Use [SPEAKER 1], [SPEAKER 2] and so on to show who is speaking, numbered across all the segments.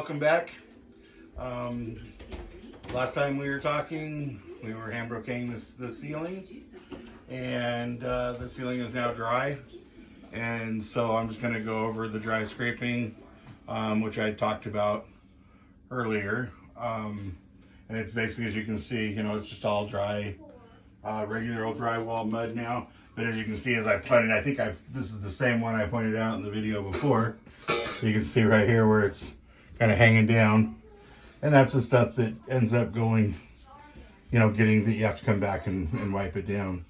[SPEAKER 1] welcome back. Last time we were talking, we were hand brocadeing the ceiling, and the ceiling is now dry. And so I'm just going to go over the dry scraping, which I talked about earlier. And it's basically, as you can see, it's just all dry, regular old drywall mud now. But as you can see, as I pointed, this is the same one I pointed out in the video before. So you can see right here where it's kind of hanging down. And that's the stuff that ends up going, getting that you have to come back and wipe it down.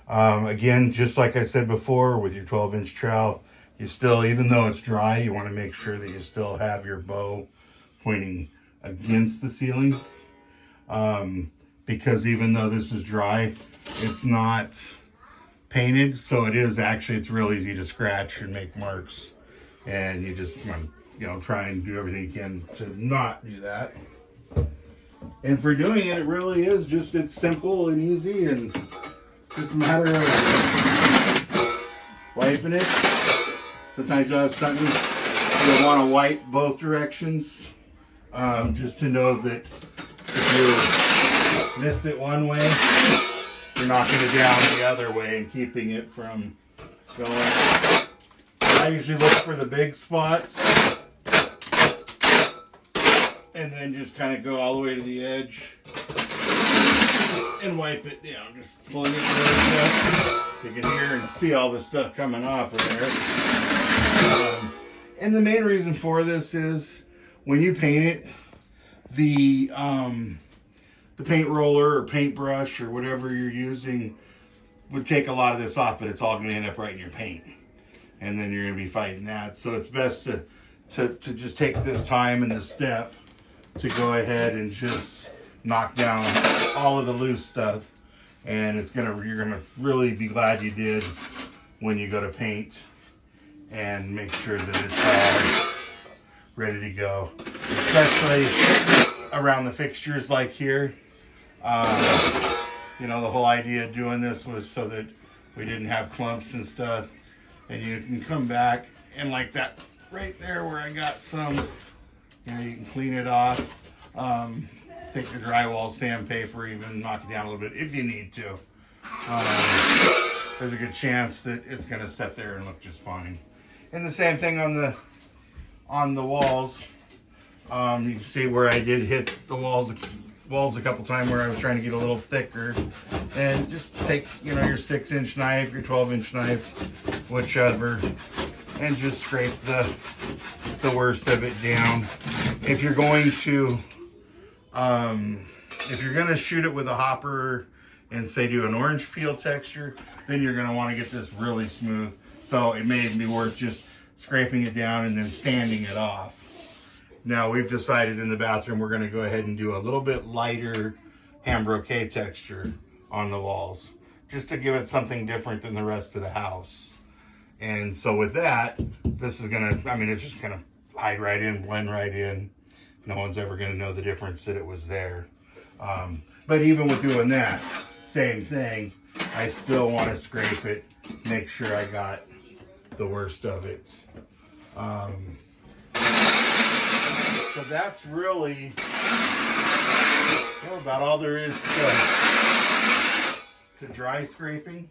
[SPEAKER 1] Again, just like I said before, with your 12-inch trowel, you still, even though it's dry, you want to make sure that you still have your bow pointing against the ceiling. Because even though this is dry, it's not painted, so it's real easy to scratch and make marks. And you just try and do everything you can to not do that. And for doing it, it really is it's simple and easy, and just a matter of wiping it. Sometimes you'll have something you'll want to wipe both directions, just to know that if you missed it one way, you're knocking it down the other way and keeping it from going. I usually look for the big spots and then just kind of go all the way to the edge and wipe it down, just pulling it there. You can hear and see all the stuff coming off of there. And the main reason for this is when you paint it, the paint roller or paintbrush or whatever you're using would take a lot of this off, but it's all going to end up right in your paint. And then you're going to be fighting that. So it's best to just take this time and this step to go ahead and just knock down all of the loose stuff. And you're going to really be glad you did when you go to paint, and make sure that it's all ready to go. Especially around the fixtures like here. The whole idea of doing this was so that we didn't have clumps and stuff. And you can come back and like that right there where I got some, you can clean it off. Take the drywall sandpaper, even knock it down a little bit if you need to. There's a good chance that it's going to sit there and look just fine. And the same thing on the walls. You can see where I did hit the walls a couple times where I was trying to get a little thicker. And just take your 6-inch knife, your 12-inch knife, whichever, and just scrape the worst of it down. If you're going to shoot it with a hopper and say do an orange peel texture, then you're going to want to get this really smooth. So it may be worth just scraping it down and then sanding it off. Now we've decided in the bathroom we're going to go ahead and do a little bit lighter hand brocade texture on the walls, just to give it something different than the rest of the house. And so with that, this is going to, it's just going to hide right in, blend right in. No one's ever going to know the difference that it was there. But even with doing that, same thing, I still want to scrape it, make sure I got the worst of it. So that's really about all there is to dry scraping.